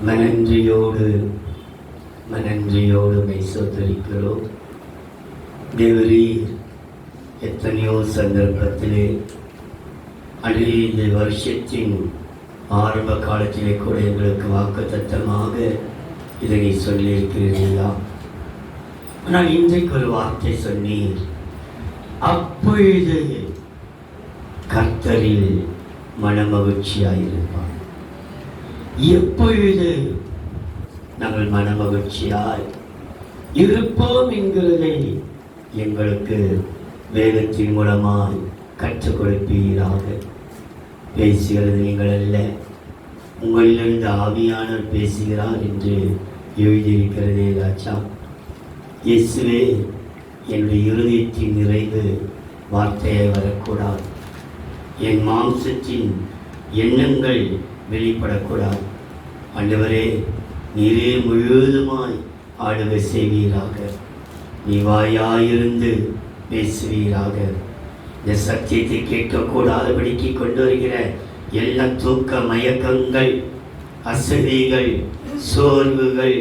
மனன்றியோடு மெய்சோத்தரிக்கிறோம். தேவரீர் எத்தனையோ சந்தர்ப்பத்திலே இந்த வருஷத்தின் ஆரம்ப காலத்திலே கூட எங்களுக்கு வாக்குத்தத்தமாக இதனை சொல்லியிருக்கிறீர்களா? ஆனால் இன்றைக்கு ஒரு வார்த்தை சொன்னீர், அப்பொழுது கர்த்தரில் மனமகிழ்ச்சியாயிருப்பார். எப்பொழுது நாங்கள் மனமகிழ்ச்சியாய் இருப்போம் என்கிறதை எங்களுக்கு வேதத்தின் மூலமாய் கற்றுக் கொடுப்பீராக. பேசுகிறது நீங்கள் அல்ல, உங்களிலிருந்து ஆவியானவர் பேசுகிறார் என்று எழுதியிருக்கிறதே ராஜா. இயேசுவே, என்னுடைய இருதயத்தின் நிறைவு வார்த்தையை வரக்கூடாது, என் மாம்சத்தின் எண்ணங்கள் வெளிப்படக்கூடாது. ஆண்டவரே, நீரே முழுவதுமாய் ஆளுகை செய்வீராக. நீ வாயாயிருந்து பேசுவீராக. இந்த சத்தியத்தை கேட்கக்கூடாதபடிக்கு கொண்டு வருகிற எல்லா தூக்க மயக்கங்கள், அசதிகள், சோர்வுகள்,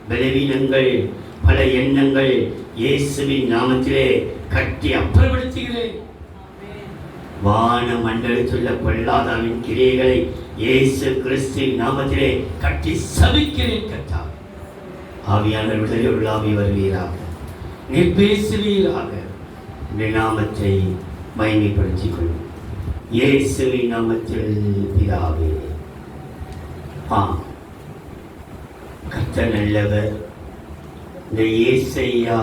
பலவீனங்கள், பல எண்ணங்கள் இயேசுவின் நாமத்திலே கட்டி அப்புறப்படுத்துகிறேன். வான மண்டலத்துள்ள பொல்லாதாவின் கிரியைகளை இயேசு கிறிஸ்துவின் நாமத்திலே கட்டி சபிக்கிறேன். கர்த்தாவே, ஆவியானவர் விடுதலை உள்ளாவி வருவீராக, நீர் பேசுவீராக. உடைய நாமத்தை மகிமைப்படுத்திக் கொள்ளும் இயேசுவின் நாமத்தில் பிதாவே. கர்த்தர் நல்லவர். இந்த ஏசாயா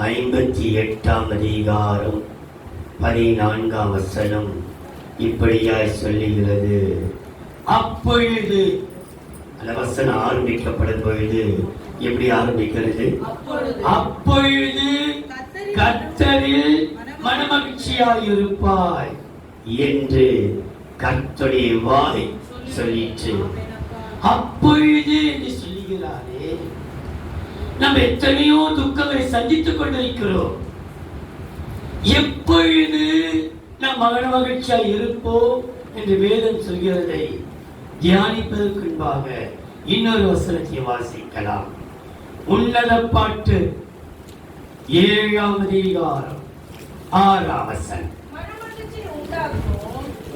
58 அதிகாரம் 14 வசனம் இப்படியாய் சொல்லுகிறது. அப்பொழுது அந்த வசனம் ஆரம்பிக்கப்படும் பொழுது எப்படி ஆரம்பிக்கிறது? அப்பொழுது கர்த்தரில் மனமகிழ்ச்சியாயிருப்பாய் என்று கர்த்தருடைய வாய் சொல்லிற்று. அப்பொழுது என்று சொல்லுகிறாரே, நாம் எத்தனையோ துக்கங்களை சந்தித்துக் கொண்டிருக்கிறோம். எப்பொழுது நாம் மகன மகிழ்ச்சியாய் இருப்போம் என்று வேதம் சொல்கிறதை தியானிப்பதற்கு முன்பாக இன்னொரு வசனத்தை வாசிக்கலாம். உன்னத பாட்டு 7 அதிகாரம் 6 வசனம்.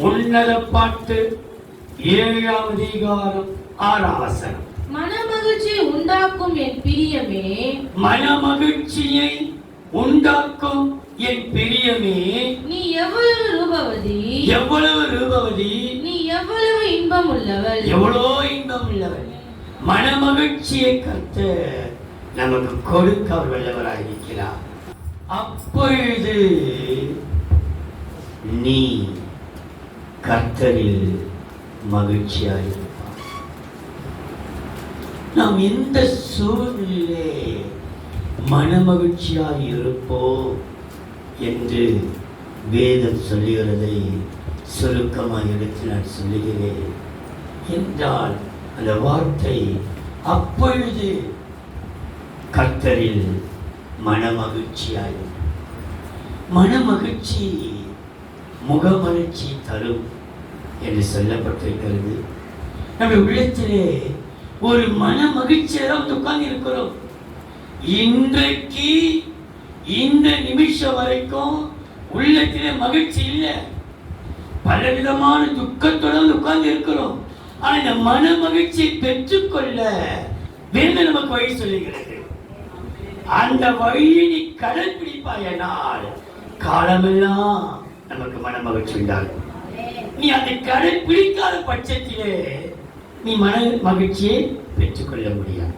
உன்னத பாட்டு 7 அதிகாரம் 6 வசனம். மனமகிழ்ச்சியை உண்டாக்கும் என் பிரியமே, மனமகிழ்ச்சியை உண்டாக்கும் என் பிரியமே, நீ எவ்வளவு ரூபவதி, எவ்வளவு ரூபவதி, நீ எவ்வளவு இன்பம் உள்ளவள், எவ்வளோ இன்பம் உள்ளவள். மனமகிழ்ச்சியை கர்த்தர் நமக்கு கொடுக்க அவர் வல்லவராயிருக்கிறார். அப்பொழுது நீ கர்த்தரில் மகிழ்ச்சியாயிருப்பார். நாம் எந்த சூழ்நிலையிலே மனமகிழ்ச்சியாய் இருப்போம் என்று வேதம் சொல்லுகிறதை சுருக்கமாக எடுத்து நான் சொல்லுகிறேன் என்றால், அந்த வார்த்தை அப்பொழுது கர்த்தரில் மனமகிழ்ச்சியாய். மனமகிழ்ச்சி முகமகிழ்ச்சி தரும் என்று சொல்லப்பட்டிருக்கிறது. நம்ம உள்ளத்திலே ஒரு மன மகிழ்ச்சியாக உட்கார்ந்து இருக்கிறோம். இன்றைக்கு இந்த நிமிஷம் வரைக்கும் உள்ளத்திலே மகிழ்ச்சி இல்லை, பலவிதமான துக்கத்துடன் உட்கார்ந்து இருக்கிறோம். ஆனா இந்த மன மகிழ்ச்சியை பெற்றுக்கொள்ள வேதம் நமக்கு வழி சொல்லுகிறது. அந்த வழியை நீ கடைபிடிப்பாயனால் காலமெல்லாம் நமக்கு மன மகிழ்ச்சி உண்டாகும். நீ அதை கடைபிடிக்காத பட்சத்திலே நீ மன மகிழ்ச்சியை பெற்றுக்கொள்ள முடியாது.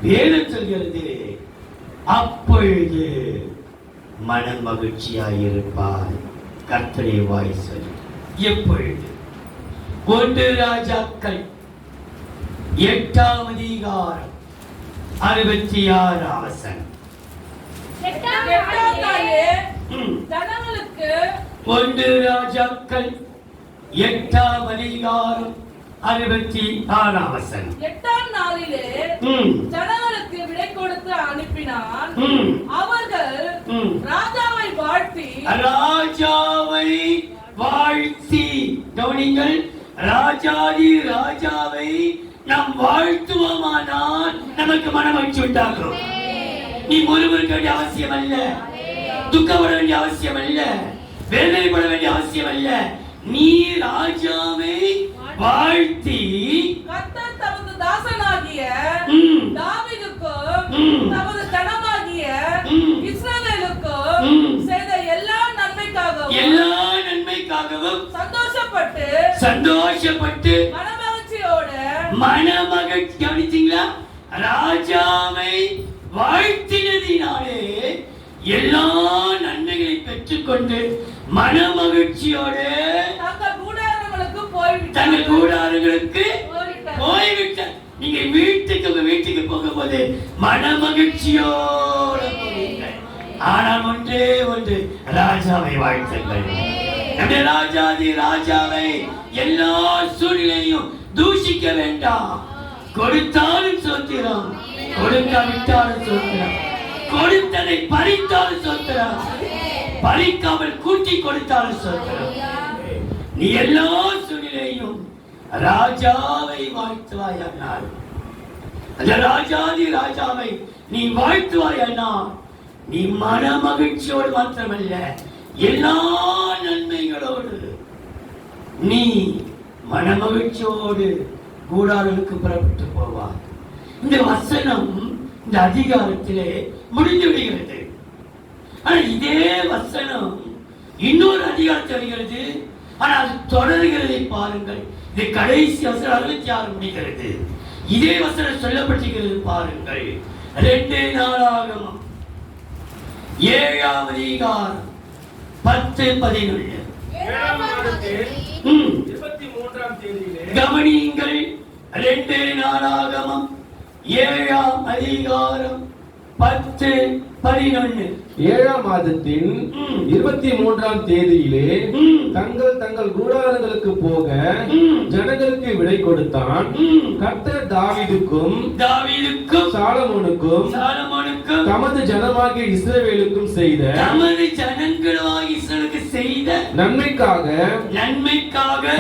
வேதம் சொல்கிறது, அப்பொழுது மன மகிழ்ச்சியாயிருப்பாய். கர்த்தருடைய வாய் சொல்லி. எப்பொழுது? 1 ராஜாக்கள் 8 அதிகாரம் 66 வசனம். 1 ராஜாக்கள் 8 அதிகாரம் 66 வசனம். 8ஆம் நாளிலே ஜனங்களுக்கு விடை கொடுத்து அனுப்பினான். அவர்கள் ராஜாவை வாழ்த்தி கவனிங்கள், ராஜாதி ராஜாவை நாம் வாழ்த்துவோமானால் நமக்கு மனமகிழ்ச்சி உண்டாகும். நீ முறுமுறுக்க வேண்டிய அவசியம் அல்ல, துக்கப்பட வேண்டிய அவசியம் அல்ல, வேதனைப்பட வேண்டிய அவசியம் அல்ல. நீ ராஜாவை வாழ்த்தி கர்த்தர் தமது தாசனாகிய தாவீதுக்கும் தமது ஜனமாகிய இஸ்ரவேலுக்கும் செய்த எல்லா நன்மைக்காகவும் சந்தோஷப்பட்டு மனமகிழ்ச்சி கவனிச்சீங்களா? ராஜாவை வாழ்த்தினதினாலே எல்லா நன்மைகளை பெற்றுக்கொண்டு மனமகிழ்ச்சியோடு தங்கள் கூடாரங்களுக்கு போய்விட்டார். நீங்க வீட்டுக்கு போகும்போது மனமகிழ்ச்சியோடு போவீர்கள். ஆனால் ஒன்று ராஜாவை வாழ்த்துங்கள். நம்முடைய ராஜாதி ராஜாவை எல்லா சூழ்நிலையும் தூஷிக்க வேண்டாம். கொடுத்தாலும் சோத்திரம், கொடுக்காவிட்டாலும் சோத்திரம், கொடுத்ததை பறித்தாலும் சோத்திரம், பறிக்காமல் கூட்டி கொடுத்தாலும் சோத்திரம். நீ எல்லா சூழ்நிலையும் ராஜாவை வாழ்த்துவாயானால், அந்த ராஜாதி ராஜாவை நீ வாழ்த்துவாயானால், நீ மன மகிழ்ச்சியோடு மாத்திரமல்ல எல்லா நன்மைகளோடு நீ மன மகிழ்ச்சியோடு கூடாரங்களுக்கு புறப்பட்டு போவார். இந்த வசனம் இந்த அதிகாரத்திலே முடிந்து விடுகிறது. ஆனால் இதே வசனம் இன்னொரு அதிகாரத்தில் வருகிறது. ஆனால் அது தொடர்கிறதை பாருங்கள். இது கடைசி வசனம் 66 முடிகிறது. இதே வசனம் சொல்லப்பட்டிருக்கிறது பாருங்கள். 2 நாளாகமம் 7ஆம் அதிகாரம் 10-11. கவனியுங்கள். 2 நாளாகமம் 7ஆம் அதிகாரம் 10-11. 7ஆம் மாதத்தின் 23ஆம் தேதியிலே தங்கள் கூடாரங்களுக்கு போக ஜனங்களுக்கு விடை கொடுத்தான். கர்த்தர் தாவீதுக்கும் சாலமோனுக்கும் தமது ஜனமாகிய இஸ்ரவேலுக்கும் செய்த நன்மைக்காக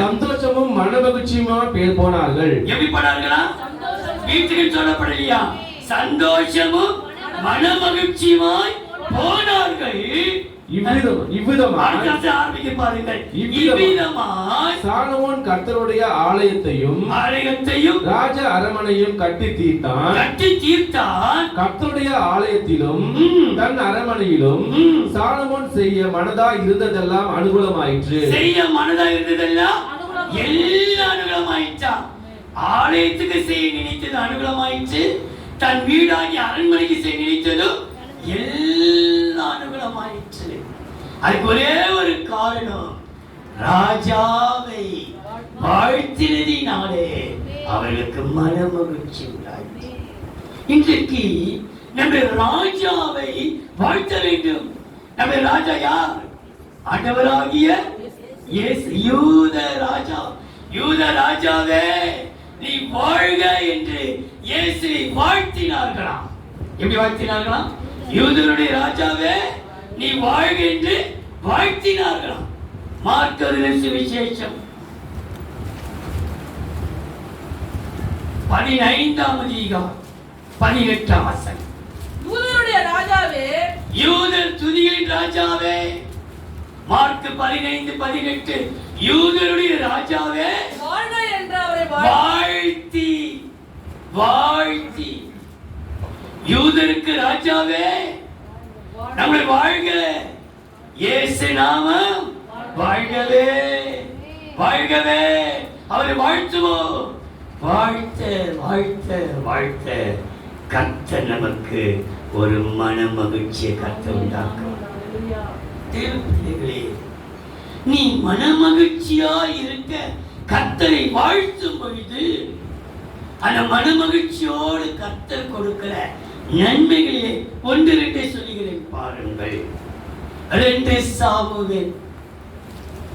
சந்தோஷமும் மனமகிழ்ச்சியுமா பேர் போனார்கள். எப்படி போனார்களா? வீட்டுக்கு சொல்லப்படலையா? சந்தோஷமும் மனமகிழ்ச்சியுமாய் போனார்கள். இவ்விதமாய் சாலமோன் கர்த்தருடைய ஆலயத்தையும் ராஜ அரமனையும் கட்டி தீர்த்தான். கர்த்தருடைய ஆலயத்திலும் தன் அரமனையிலும் சாலமோன் செய்ய மனதாய் இருந்ததெல்லாம் அனுகூலமாயிற்று. எல்லாம் அனுகூலமாயிற்றா? ஆலயத்துக்கு செய்ய நினைத்தது அனுகூலமாயிற்று. தன் வீடாகி அரண்மனைக்கு செய்ய நினைத்ததும் எல்லாம் அனுகூலமாயிற்று. அதுக்கு ஒரே ஒரு காரணம், ராஜாவை வாழ்த்தினதினாலே அவர்களுக்கு மனமகிழ்ச்சி உண்டாயிற்று. இன்றைக்கு நம்ம ராஜாவை வாழ்த்த வேண்டும். நம்ம ராஜா யார்? ஆண்டவராகிய இயேசு. யூத ராஜாவே நீ வாழ்க என்று இயேசுவை வாழ்த்தினார்களாம். எப்படி வாழ்த்தினார்களாம்? யூதருடைய ராஜாவே நீ வாழ்க என்று வாழ்த்தினார்களாம். மார்க்கு சுவிசேஷம் 15ஆம் அதிகாரம் 18ஆம் வசனம். யூதருடைய ராஜாவே, யூதர் துதிகளின் ராஜாவே. மார்க்கு 15:18 யூதருடைய ராஜாவே வாழ்க என்று அவரை வாழ்த்தி யூதருக்கு ராஜாவே நம்மை வாழ்க, இயேசு நாமம் வாழ்கவே வாழ்கவே. அவரை வாழ்த்துவோம். வாழ்த்த வாழ்த்த வாழ்த்த கர்த்தர் நமக்கு ஒரு மன மகிழ்ச்சியை கர்த்தர் உண்டாக்கும். தேவப்பிள்ளைகளே, நீ மனமகிழ்ச்சியா இருக்க கர்த்தரை வாழ்த்தும் பொழுது அந்த மனமகிழ்ச்சியோடு கர்த்தர் கொடுக்கிற நன்மைகளே 1-2 சொல்லுகிறேன் பாருங்கள். 2 சாமுவேல்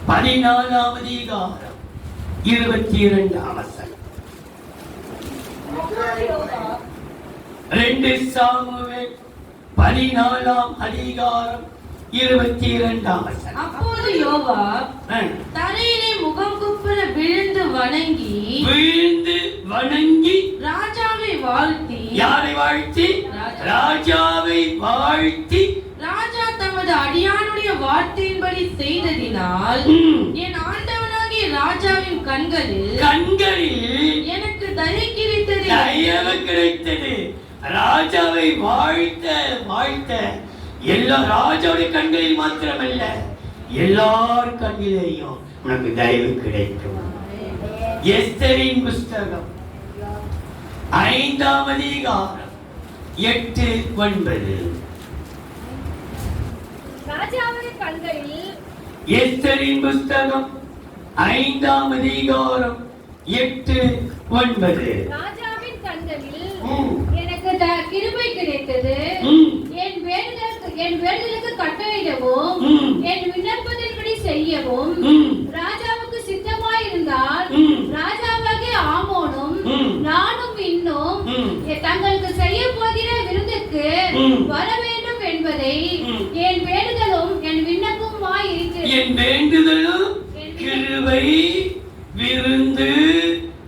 14ஆம் அதிகாரம் 22ஆம் வசனம். 2 சாமுவேல் 14ஆம் அதிகாரம் 22ஆம் வசனம். அப்போது யோவாப் தரையிலே முகம் குப்புற விழுந்து வணங்கி ராஜாவை வாழ்த்தி யாரை வாழ்த்தி? ராஜாவை வாழ்த்தி ராஜா தமது அடியானுடைய வார்த்தையின்படி செய்ததினால் என் ஆண்டவனாகிய ராஜாவின் கண்களில் எனக்கு தயை கிடைத்தது. தயவு கிடைத்தது. ராஜாவை வாழ்த்த எல்லா ராஜாவுடைய கண்களில் மாத்திரமல்ல, எல்லார் கண்ணிலேயும் உனக்கு தயவு கிடைக்கும். எஸ்தரின் புஸ்தகம் 5ஆம் அதிகாரம் 8-9. ராஜாவுடைய கண்களில் எஸ்தரின் புஸ்தகம் 5ஆம் அதிகாரம் 8-9. ராஜாவின் கண்களில் ம். எனக்கு கிருபை கிடைத்தது. என் வேண்டுதலுக்கு கட்டளையிடவும் ம். என் விண்ணப்பத்தின்படி செய்யவும் ம். ராஜாவுக்கு சித்தமாயிருந்தால் ம். ராஜாவாகிய ஆமோனும் ம். நானும் இன்னும் ம். தங்களுக்கு செய்ய போகிற விருந்துக்கு ம். வர வேண்டும் என்பதை ம். என் வேண்டுதலும் என் விண்ணப்பமுமாய் இருக்கிறது. என் வேண்டுதலும் கிருபை, விருந்து,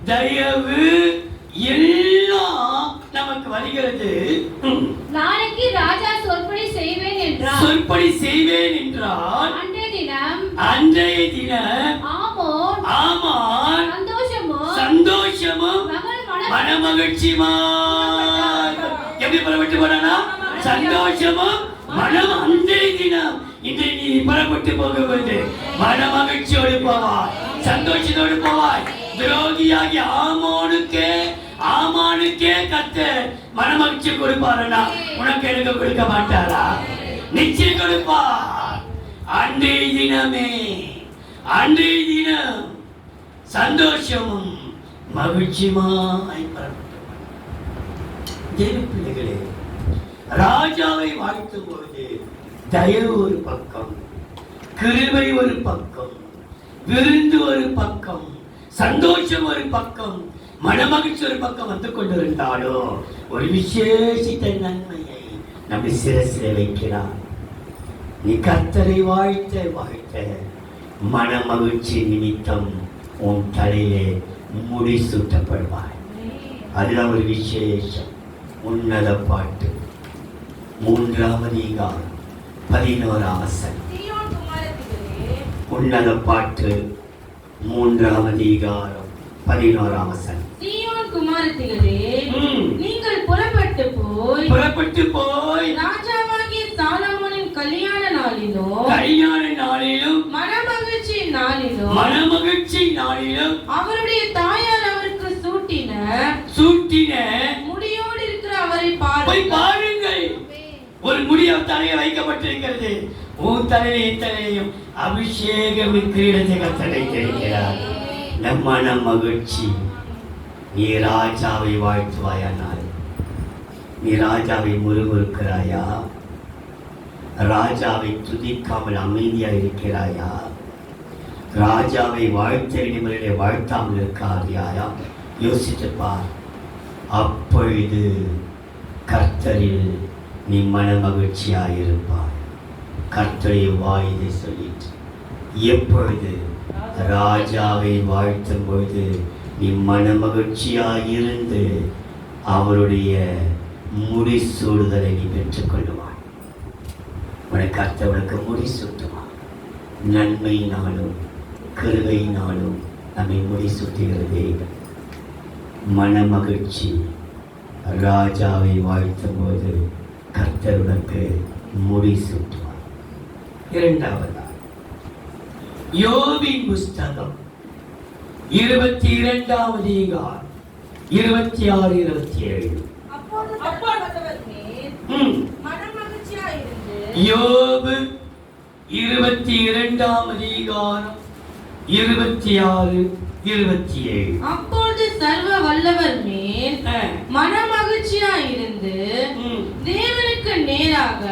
தயவு எல்லாம் நமக்கு வருகிறது. நாளைக்கு ராஜா சொற்படி செய்வேன் என்றார். சொற்படி செய்வேன் என்றால் அன்றைய தினம் ஆமான் சந்தோஷமும் மனமகிழ்ச்சியுமாய் எப்படி புறப்பட்டு போனானா? சந்தோஷமும் மனம். அன்றைய தினம் இன்று நீ புறப்பட்டு போகும்போது மனமகிழ்ச்சியோடு போவாய், சந்தோஷத்தோடு போவாய். துரோகியாகி ஆமானுக்கே கர்த்தர் மனமகிழ்ச்சி கொடுப்பாரா? உனக்கு எனக்கு கொடுக்க மாட்டாரா? நிச்சயம் கொடுப்பார். அன்றைய தினம் சந்தோஷமும் மகிழ்ச்சியுமாய் புறப்பட்டு தேவ பிள்ளைகளே, ராஜாவை வாழ்த்தும் பொழுது தயவு ஒரு பக்கம், கிருபை ஒரு பக்கம், விருந்து ஒரு பக்கம், சந்தோஷம் ஒரு பக்கம், மனமகிழ்ச்சி ஒரு பக்கம் வந்து கொண்டிருந்தாலும் ஒரு விசேஷித்த நன்மையை நம்ம சிரசில் வைக்கிறார். நீ கர்த்தரை வாழ்த்த மனமகிழ்ச்சி நிமித்தம் உன் தலையிலே முடி சூட்டப்படுவாய். அதுதான் ஒரு விசேஷம். உன்னத பாட்டு 3ஆம் அதிகாரம் 11ஆம் வசனம். உன்னத பாட்டு 3ஆம் அதிகாரம் 11ஆம் வசனம். சீயோன் குமாரத்திகளே, நீங்கள் புறப்பட்டு போய் ராஜாவாகிய சாலமோனின் கல்யாண நாளிலும் மனமகிழ்ச்சி நாளிலும் அவருடைய தாயார் அவருக்கு சூட்டின முடியோடு இருக்கிற அவரை பாருங்கள். ஒரு முடிய தலையை வைக்கப்பட்டிருக்கிறது. உன் தலையையும் அபிஷேகம் கிரீடத்தை கர்த்தர் வைத்திருக்கிறார். நம் மனமகிழ்ச்சி. நீ ராஜாவை வாழ்த்துவாயானால், நீ ராஜாவை முறுமுறுக்கிறாயா? ராஜாவை துதிக்காமல் அமைதியா இருக்கிறாயா? ராஜாவை வாழ்த்த வேண்டிய வாழ்த்தாமல் இருக்காதியாயா? யோசித்துப்பார். அப்பொழுது கர்த்தரில் நீ மனமகிழ்ச்சியாயிருப்பாய். கர்த்தரை வாயிலை சொல்லிட்டு எப்பொழுது ராஜாவை வாழ்த்தும் பொழுது நீ மனமகிழ்ச்சியாயிருந்து அவருடைய முடிசூடுதலை நீ பெற்றுக்கொள்ளுவாய். உனக்கு கர்த்தவனுக்கு முடிசூட்டுவான். நன்மையினாலும் கிருபையினாலும் நம்மை முடிசூட்டுகிறதே. மனமகிழ்ச்சி. ராஜாவை வாழ்த்தும் போது கர்த்தருனுக்கு முடிசூட்டுவார். 2வது யோபின் புஸ்தகம் 22ஆம் அதிகாரம் 26-27. யோபு 22ஆம் அதிகாரம் 26-27. அப்பொழுது சர்வ வல்லவர் மேல் மனமகிழ்ச்சியாயிருந்து தேவனுக்கு நேராக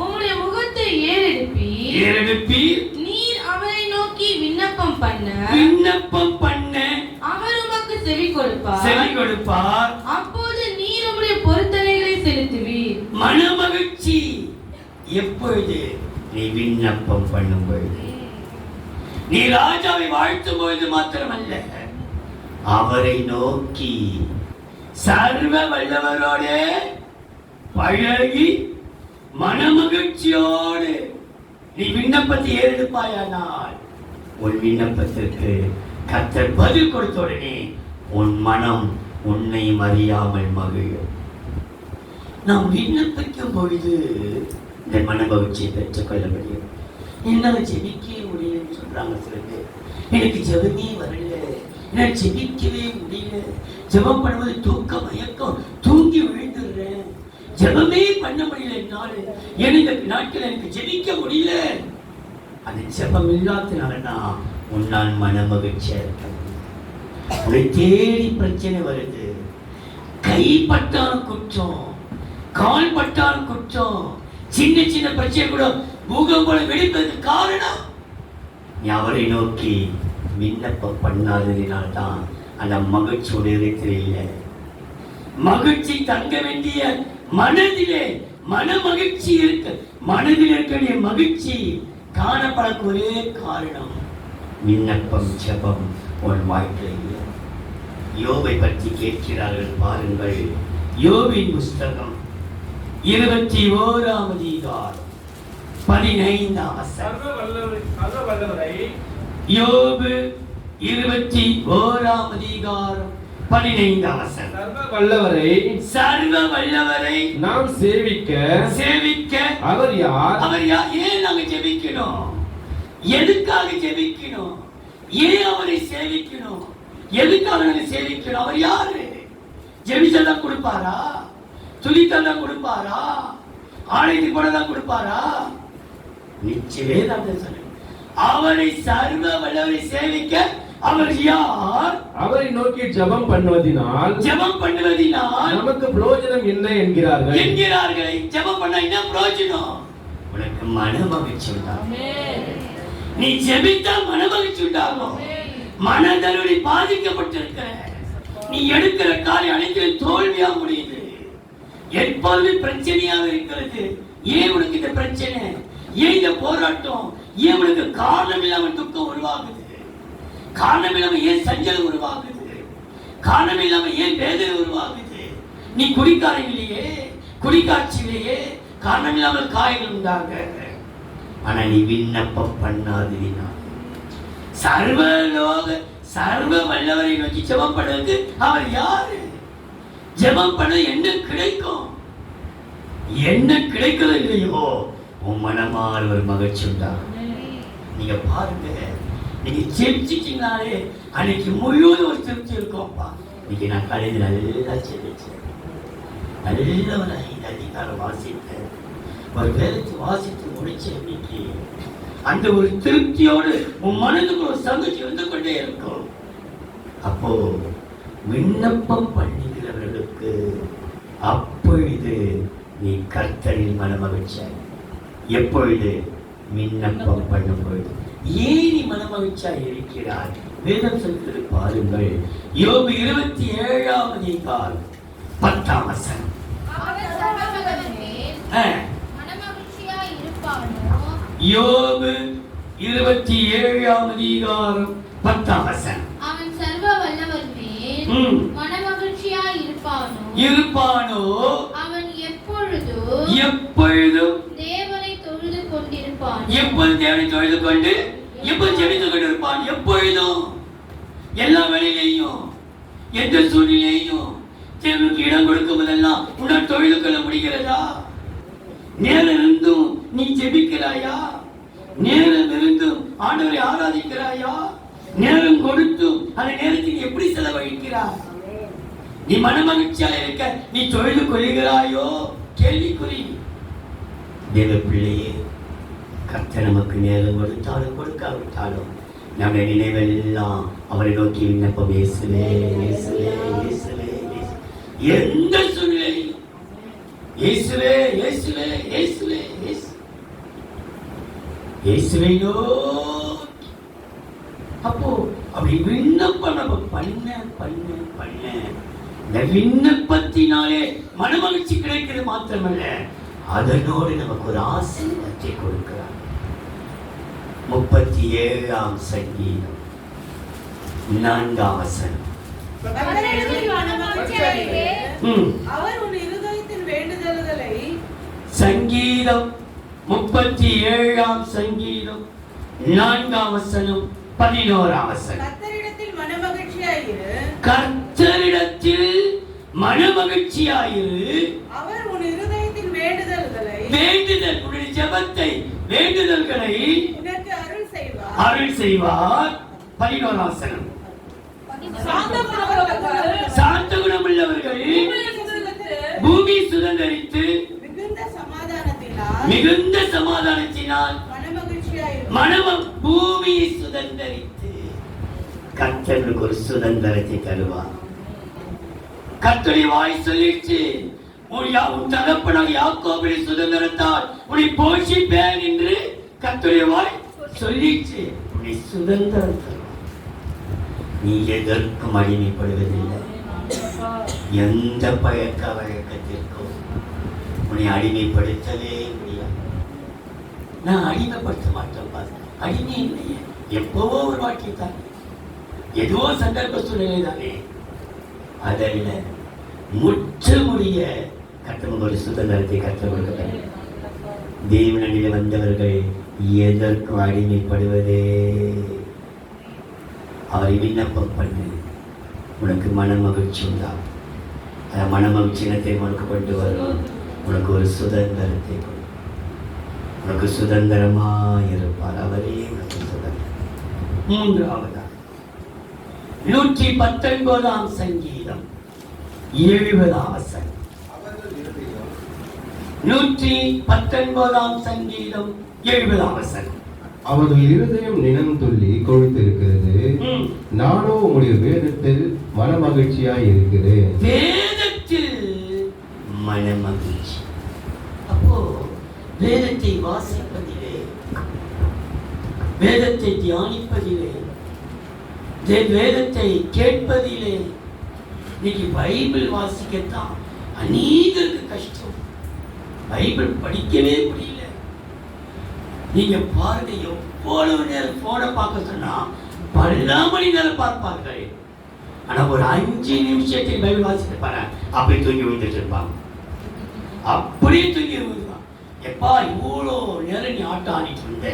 உம்முடைய முகத்தை ஏறெடுப்பி நீர் அவரை நோக்கி விண்ணப்பம் பண்ண அவர் உமக்கு செவி கொடுப்பார். அப்போது நீர் உம்முடைய பொருத்தனைகளை செலுத்துவீர். மனமகிழ்ச்சி எப்பொழுது நீ விண்ணப்பம் பண்ணும் பொழுது. நீ ராஜாவை வாழ்த்தும் பொழுது மாத்திரமல்ல, அவரை நோக்கி சர்வ வல்லவரோடு பழகி மனமகிழ்ச்சியோடு நீ விண்ணப்பத்தை ஏறெடுப்பாயானால் உன் விண்ணப்பத்திற்கு கர்த்தர் பதில் கொடுத்த உடனே உன் மனம் உன்னை அறியாமல் மகிழும். நாம் விண்ணப்பிக்கும் பொழுது இந்த மனமகிழ்ச்சியை பெற்றுக்கொள்ள முடியும். என்னால ஜெபிக்கவே முடியலன்னு சொல்றாங்க சில பேர். எனக்கு ஜெபமே வரல, என்னால் ஜெபிக்கவே முடியல, ஜெபம் பண்ணுவது தூக்க மயக்கம், தூங்கி விழுந்துடுறேன், ஜெபமே பண்ண முடியல என்னால, இந்த நாட்கள் எனக்கு ஜெபிக்க முடியல. அது ஜெபம் இல்லாதனாலதான் உன்னால் மனமகிழ்ச்சியா இருக்க முடியும். உன்னை தேடி பிரச்சனை வருது, கைப்பட்டாலும் குற்றம், கால் பட்டாலும் குற்றம், சின்ன சின்ன பிரச்சனை கூட பூகம்பம் வெடிப்பதற்கு காரணம் நீ அவரை நோக்கி விண்ணப்பம் பண்ணாததினால்தான் அந்த மகிழ்ச்சியுடைய இல்லை. மகிழ்ச்சி தங்க வேண்டிய மனதிலே மன மகிழ்ச்சி இருக்கு, மனதில் இருக்கக்கூடிய மகிழ்ச்சி காணப்படக்கு ஒரே காரணம் விண்ணப்பம், ஜெபம் உன் வாழ்க்கையில். யோபை பற்றி கேட்கிறார்கள் பாருங்கள். யோபின் புஸ்தகம் 21ஆம் அதிகாரம் 15ஆம் வசனம். யோபு 21ஆம் அதிகாரம் 15ஆம் வசனம். சர்வ வல்லவரை நாம் சேவிக்க அவர் யார்? ஏன் நாங்க ஜெபிக்கணும்? எதுக்காக ஜெபிக்கணும்? ஏன் அவரை சேவிக்கணும்? எதுக்காக நாங்க சேவிக்கணும்? அவர் யாரு? ஜெபிச்சதான் கொடுப்பாரா? துளித்தான் கொடுப்பாரா? ஆலயத்துக்கு கூட தான் கொடுப்பாரா? நிச்சயமே தான் சொல்லுங்க. அவரை சர்வ வல்லவரை சேவிக்க அவர் யார்? அவரை நோக்கி ஜெபம் பண்ணுவதினால் நமக்கு பிரயோஜனம் என்ன என்கிறார்கள். ஜெபம் பண்ணா என்ன பிரயோஜனம்? உனக்கு மன மகிழ்ச்சி உண்டாகும். நீ ஜெபித்தா மன மகிழ்ச்சி உண்டாகும். மனதருளி பாதிக்கப்பட்டிருக்கிற நீ எடுக்கிற காரியம் அனைத்திலும் தோல்வியா முடியுது. எப்பொழுது பிரச்சனையாக இருக்கிறது. ஏன் உனக்கு இந்த பிரச்சனை? ஏன் இந்த போராட்டம்? ஏன் உனக்கு காரணம் இல்லாம துக்கம் உருவாகுது? காரணம் இல்லாம ஏன் சஞ்சலம் உருவாகுது? காரணம் இல்லாம ஏன் வேதனை உருவாகுது? நீ குடிக்காரங்களே, குடிக்காட்சியிலேயே காரணம் இல்லாமல் காயங்கள் உண்டாங்க. ஆனா நீ விண்ணப்பம் பண்ணாதீனா சர்வ வல்லவரை நோக்கி ஜெபம் பண்ணுவது அவர் யாரு? ஜெபம் பண்ண என்ன கிடைக்கும்? என்ன கிடைக்கிறது இல்லையோ உன் மனமால் ஒரு மகிழ்ச்சி உண்டாகும். நீங்க பாருங்க, நீங்க ஜெபிச்சிட்டீங்கனாலே அன்னைக்கு முழுவதும் ஒரு திருப்தி இருக்கும்ப்பா. இன்னைக்கு நான் கலைஞர் நல்லா ஜெபிச்சேன், நல்ல ஒரு அதிகாரம் வாசித்தேன், ஒரு வேலைக்கு வாசித்து முடிச்சேன். இன்னைக்கு அந்த ஒரு திருப்தியோடு உன் மனதுக்கு ஒரு சந்தோஷம் இருந்து கொண்டே இருக்கும். அப்போ விண்ணப்பம் பண்ணுகிறவர்களுக்கு அப்பொழுது நீ கர்த்தரின் மனமகிழ்ச்சியா. எப்பொழுது? விண்ணப்பம் பண்ணும் பொழுது. ஏன் நீ மனமகிழ்ச்சியா இருக்கிறார்? வேதம் சொல்கிறது பாருங்கள். யோபு 27ஆம் அதிகாரம் 10ஆம் வசனம். யோபு 27ஆம் அதிகாரம் 10ஆம் வசனம். அவன் சர்வ வல்லவர் மேல் மனமகிழ்ச்சியாய் இருப்பானோ அவன் எப்பொழுதும் தேவனை தொழுது கொண்டிருப்பான். எப்பொழுது தேவனை தொழுது கொண்டு எப்பொழுது ஜெபித்துக் கொண்டிருப்பான்? எப்பொழுதும், எல்லா வேளையிலேயும், எந்த சூழ்நிலையும் தேவனுக்கு இடம் கொடுக்கும் போதெல்லாம் உன்னால் தொழுது கொள்ள முடிகிறதா? நேரம் இருந்தும் நீ ஜெபிக்கிறாயா? நேரம் இருந்தும் ஆண்டவரை ஆராதிக்கிறாயா? நேரம் கொடுத்தும் அந்த நேரத்தில் எப்படி செலவழிக்கிறாய்? நீ மனமகிழ்ச்சியா இருக்க நீ தொழுது கொள்கிறாயோ? கேள்விக்குறி. தேவ பிள்ளையே, கர்த்தர் நமக்கு நேரம் கொடுத்தாலும் கொடுக்காவிட்டாலும் நம்முடைய நினைவெல்லாம் அவரை நோக்கி விண்ணப்பம் இயேசுவே இயேசுவே இயேசுவே. எந்த சூழ்நிலையிலும் இயேசுவே இயேசுவே இயேசுவே இயேசுவே நோக்கி. அப்போ அப்படி விண்ணப்பம் நம்ம பண்ண பண்ண பண்ண இந்த விண்ணப்பத்தினாலே மனமகிழ்ச்சி கிடைக்கிறது மாத்திரமல்ல, அதனோடு நமக்கு ஒரு ஆசீர்வாதத்தை கொடுக்கிறார். 37ஆம் சங்கீதம் 4ஆம் வசனம். அவர் உன் இருதயத்தின் வேண்டுதல்களை சங்கீதம் 37ஆம் சங்கீதம் 4ஆம் வசனம் 11ஆம் வசனம். கர்த்தரிடத்தில் மனமகிழ்ச்சியாயிரு. கர்த்தரிடத்தில் மனமகிழ்ச்சியாயிரு. அவர் உன் இருதயத்தின் வேண்டுதல்களை உன்னுடைய ஜெபத்தை வேண்டுதல்களை உனக்கு அருள் செய்வார். 11ஆம் வசனம். சாந்த குணமுள்ளவர்கள் பூமி சுதந்தரித்து மிகுந்த சமாதானத்தினால் பூமியை சுதந்தரித்து கர்த்தருக்கு ஒரு சுதந்திரத்தை தருவார். கர்த்தருடைய வாய் சொல்லிடுச்சு, உன் தகப்பனாக யாக்கோபுடைய சுதந்திரத்தால் உன்னை போஷிப்பேன் என்று கர்த்தருடைய வாய் சொல்லிடுச்சு. உன்னை சுதந்திரம் தருவார். நீ எதற்கும் அடிமைப்படுவதில்லை. எந்த பழக்க வழக்கத்திற்கும் உன்னை அடிமைப்படுத்தவே முடியாது. நான் அடிமைப்படுத்த மாட்டேன் பாரு. அடிமை இல்லையே, எப்பவோ ஒரு வாழ்க்கை தானே, ஏதோ சந்தர்ப்ப சூழ்நிலை தானே. அதில் முற்றுமுடிய கட்டணம் ஒரு சுதந்திரத்தை கற்றுக் கொடுக்க தேவனில் வந்தவர்கள் எதற்கும் அடிமைப்படுவதே. அவரை விண்ணப்பம் பண்ணு, உனக்கு மன மகிழ்ச்சி உண்டாகும். அந்த மன மகிழ்ச்சினத்தை உனக்கு கொண்டு வரும். உனக்கு ஒரு சுதந்திரத்தை கொண்டு, உனக்கு சுதந்திரமாய் இருப்பார். அவரே உனக்கு சுதந்திரம். 3ஆவதா 119ஆம் சங்கீதம் 70ஆம் வசனம். 119ஆம் சங்கீதம் 70ஆம் வசனம். அவருடைய இருதயம் நினம் துள்ளி கொழுத்திருக்கிறது. நானோ உம்முடைய வேதத்தில் மனமகிழ்ச்சியாய் இருக்கிறேன். வேதத்தில் மனமகிழ்ச்சி. அப்போ வேதத்தை வாசிப்பதிலே, வேதத்தை தியானிப்பதிலே, வேதத்தை கேட்பதிலே, இன்னைக்கு பைபிள் வாசிக்கத்தான் அநேகருக்கு கஷ்டம். பைபிள் படிக்கவே முடியல. நீங்க பாருங்க, எவ்வளவு நேரம் போனை பார்க்க சொன்னா பல மணி நேரம் பார்ப்பார்கள். ஆனா ஒரு 5 நிமிஷத்தில் பைபிள் வாசிட்டு பாரு, அப்படி தூங்கி விழுந்துட்டு இருப்பாங்க. அப்படியே தூங்கி விழுந்துருவான். எப்பா இவ்வளோ நேரம் நீ ஆட்டம் ஆடிட்டு இருந்த,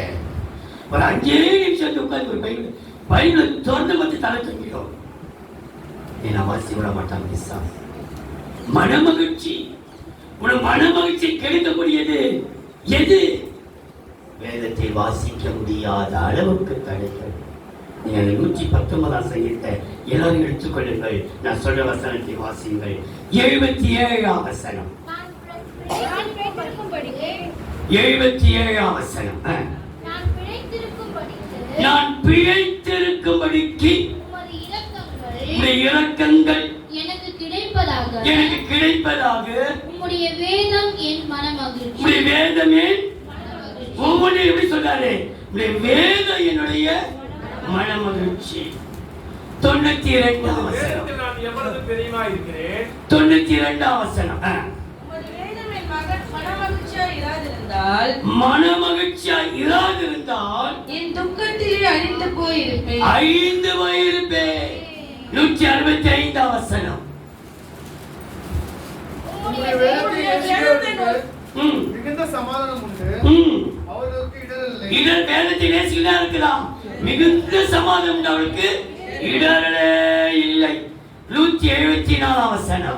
ஒரு 5 நிமிஷத்துக்கு உட்காந்து ஒரு பைபிளை திறந்து வந்து தலை தூங்கிடும். ஏன்னா வாசி விட மாட்டாங்க. மனமகிழ்ச்சி, உன மனமகிழ்ச்சி கெடுக்கக்கூடியது எது? வேதத்தை வாசிக்க முடியாத அளவுக்கு தடைகள். நீங்கள் 119ஆம் சங்கீதத்தை எல்லாரும் எடுத்துக்கொள்ளுங்கள். நான் சொல்ற வசனத்தை வாசியுங்கள். 77ஆம் வசனம். 77ஆம் வசனம். நான் பிழைத்திருக்கும்படிக்கு உம்முடைய இரக்கங்கள் எனக்கு கிடைப்பதாக உம்முடைய வேதம் என் மனமகிழ்ச்சி. உம்முடைய வேதம் என் ஒவ்வொன்றையும் எப்படி சொல்றாரு? உம்முடைய வேதம் என்னுடைய மனமகிழ்ச்சி. 92ஆம் வசனம். நான் எவ்வளவு பெரியவனாய் இருக்கிறேன். 92ஆம் வசனம். மனமகிழ்ச்சியாய் இராதிருந்தால் என் துக்கத்திலே அழிந்து போயிருப்பேன். 165ஆம் வசனம். மிகுந்த சமாதானம் உண்டு. அவர்களுக்கு இடரில்லை. இடர் வேதத்தை நேசிக்கதான் இருக்கலாம். மிகுந்த சமாதானம் அவளுக்கு இடரே இல்லை. 174ஆம் வசனம்.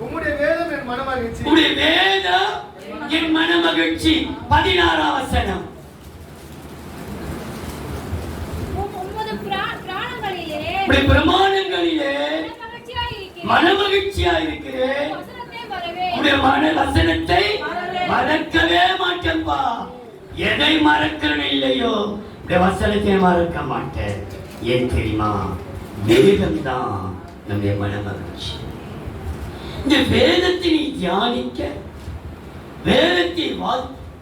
உம்முடைய வேதம் என் மனமகிழ்ச்சி. உம்முடைய வேதம் என் மனமகிழ்ச்சி. 16ஆம் வசனம். உம்முடைய பிரமாணங்களிலே மனமகிழ்ச்சியாய் இருக்கிறேன். உம்முடைய மன வசனத்தை மறக்கவே மாட்டேன்பா. எதை மறக்கிறேன் இல்லையோ உடைய வசனத்தை மறக்க மாட்டேன். ஏன் தெரியுமா? வேதம் தான் நம்முடைய மனமகிழ்ச்சி. இந்த வேதத்தை நீ தியானிக்க, வேதத்தை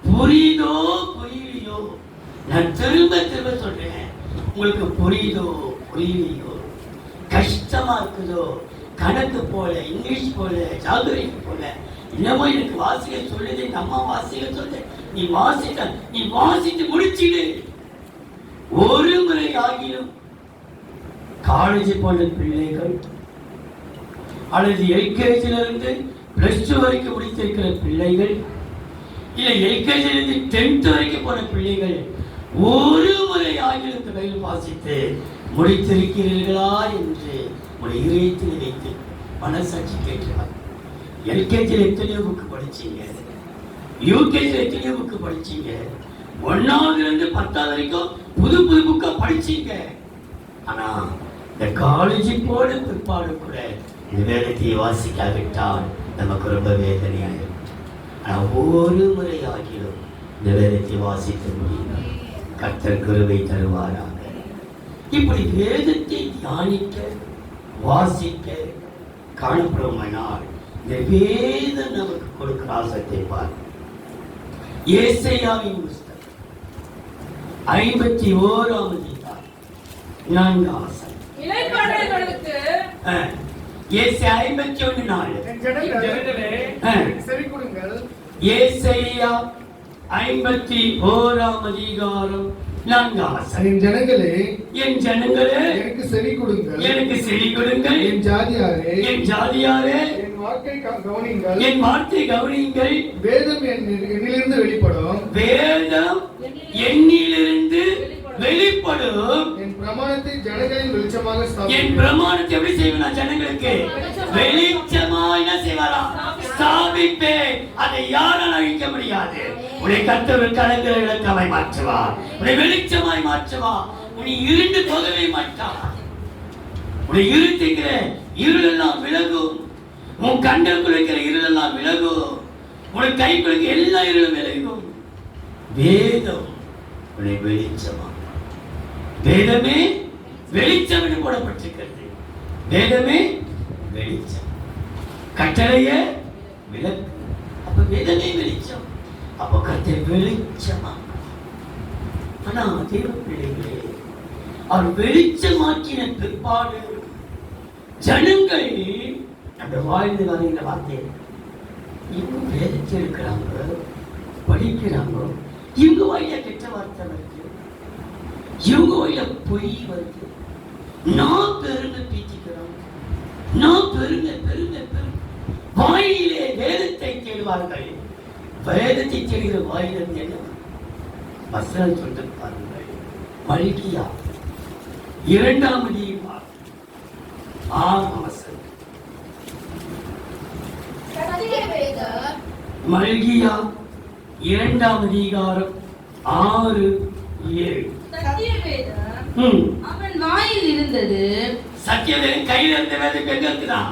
புரியுதோ புரியலையோ, நான் திரும்ப திரும்ப சொல்றேன், உங்களுக்கு புரியுதோ புரியலையோ, கஷ்டமா இருக்குதோ, கணக்கு போல, இங்கிலீஷ் போல, ஜாகிரபி போல என்னமோ எனக்கு வாசிக்க சொல்லுது, எங்க அம்மா வாசிக்க சொல்லுது, நீ வாசித்து முடிச்சிடு. ஒரு முறை ஆகியும் காலேஜ் போன பிள்ளைகள் அல்லது எல்கேஜிலிருந்து +2 வரைக்கும் முடித்திருக்கிற பிள்ளைகள், இல்லை எல்கேஜிலிருந்து 10th வரைக்கும் போன பிள்ளைகள் ஒரு முறை ஆகியும் இந்த பைபிள் வாசித்து முடித்திருக்கிறீர்களா என்று ஒரு இதயத்தில் வைத்து மனசாட்சி கேட்கிறார். எல்கேஜியில் எத்தனையோ புக்கு படிச்சீங்க, யூகேஜியில் எத்தனையோ புக்கு படிச்சீங்க, 1ஆவதுலேருந்து 10ஆவது வரைக்கும் புது புக்கா படிச்சீங்க. ஆனா இந்த காலேஜ் போல பிற்பாடு கூட இந்த வேதத்தை வாசிக்காவிட்டால் நமக்கு ரொம்ப வேதனையாயிரும். ஆனா ஒரு முறை ஆகியும் இந்த வேதத்தை வாசிக்க முடியும். கர்த்தர் கிருபை தருவாராக. இப்படி வேதத்தை தியானிக்க வாசிக்க காணப்படுமானால் இந்த வேதம் நமக்கு கொடுக்கிற ஆசத்தை பார். ஏசாயாவின் புஸ்தகம் 51ஆம் அதிகாரம் 4 ஆசை. இளைப்பாறுதலுக்கு ஏசாயா 51:4. என் ஜனங்களே செவி கொடுங்கள். ஏசாயா 51ஆம் அதிகாரம் 4 ஆசை. என் ஜனங்களே எனக்கு செவி கொடுங்கள். எனக்கு செவி கொடுங்கள். என் ஜாதியாரே என் ஜாதியாரே என் வார்த்தை கவனியுங்கள். என் வார்த்தை கவனியுங்கள். வேதம் என்னிலிருந்து வெளிப்படும். வேதம் என்னிலிருந்து வெளிப்படும். என் பிரமாணத்தை ஜனங்களின் வெளிச்சமாக என் பிரமாணத்தை எப்படி செய்வேன்? ஜனங்களுக்கு வெளிச்சமா என்ன செய்வாரா? ஸ்தாபிப்பேன். அதை யாரால் அழிக்க முடியாது. உன்னை கர்த்தர் கலங்கிற விளக்கமாய் மாற்றுவார். உன்னை வெளிச்சமாய் மாற்றுவார். உன்னை இருண்டு போகவே மாட்டார். உன்னை இருட்டுகிற இருளெல்லாம் விலகும். உன் கண்களுக்குள் இருக்கிற இருளெல்லாம் விலகும். உன் கைக்குள்ள எல்லா இருளும் விலகும். வேதம் உன்னை வெளிச்சமா. வேதமே வெளிச்சம் என்று போடப்பட்டிருக்கிறது. வேதமே வெளிச்சம், கட்டளையே விளக்கு. அப்ப வேதமே வெளிச்சம். அப்ப கர்த்தர் வெளிச்சமா. ஆனா தேவ பிள்ளைகளே, அவர் வெளிச்சமாக்கின பிற்பாடு ஜனங்கள் அந்த வாழ்ந்து வருகிற வார்த்தை, இவங்க வேதத்தை இருக்கிறாங்க, படிக்கிறாங்க, இவங்க வாயில கெட்ட வார்த்தை வருது, இவங்க வாயில பொய் வருது, நான் பெருமை பீச்சிக்கிறோம், நான் பெருமை பெருமை பெருமை. வாயிலே வேதத்தை தேடுவார்கள். வேதத்தை தேடுகிற வாயிலிருந்து என்ன வசனம் சொல்ல பாருங்கள். மல்கியா 2ஆம் அதிகாரம் 6ஆம் வசனம். மல்கியா 2ஆம் அதிகாரம் 6, 7. அவன் வாயில் இருந்தது. சத்தியவேதம் கையில் இருந்த வேதம் எங்க இருக்குதான்?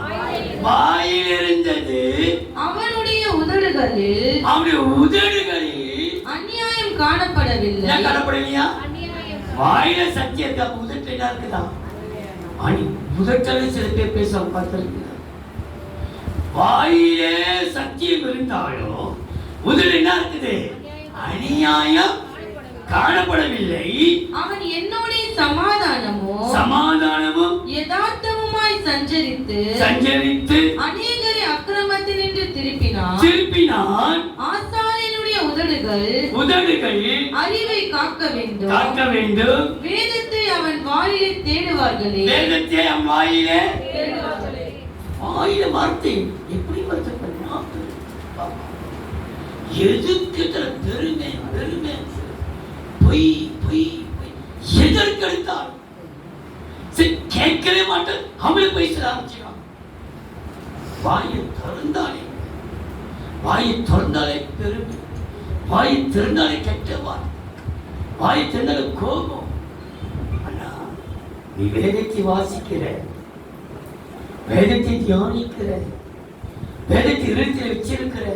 வாயில் இருந்தது. அவனுடைய உதடுகளில் அநியாயம் காணப்படவில்லை. என்ன காணப்படலையா? வாயில சத்தியம் இருக்கா? உதட்டு என்ன இருக்குதா? உதட்டால சில பேர் பேச பார்த்திருக்கீங்க. வாயிலே சத்தியம் இருந்தாலும் உதடு என்ன இருக்குது? அநியாயம் காணப்படவில்லை. அவன் என்னுடைய சமாதானமும் யதார்த்தமுமாய் சஞ்சரித்து அநேகரை அக்கிரமத்தினின்று திருப்பினான். ஆசாரியனுடைய உதடுகள் அறிவை காக்க வேண்டும். வேதத்தை அவன் வாயிலே தேடுவார்களே. வாயில வார்த்தை எப்படி வருது? எதுக்கு பெருமை பெருமை, பொய் பொய் பொய். எதற்கெடுத்தால் கேட்கவே மாட்டேன். அவளை பேச ஆரம்பிச்சிடும். வாயை திறந்தாலே பெருமை, வாயை திறந்தாலே கெட்டவான், வாயை திறந்தாலே கோபம். ஆனா நீ வேதத்தை வாசிக்கிற, வேதத்தை தியானிக்கிற, வேதத்தை இருத்தில் வச்சிருக்கிற,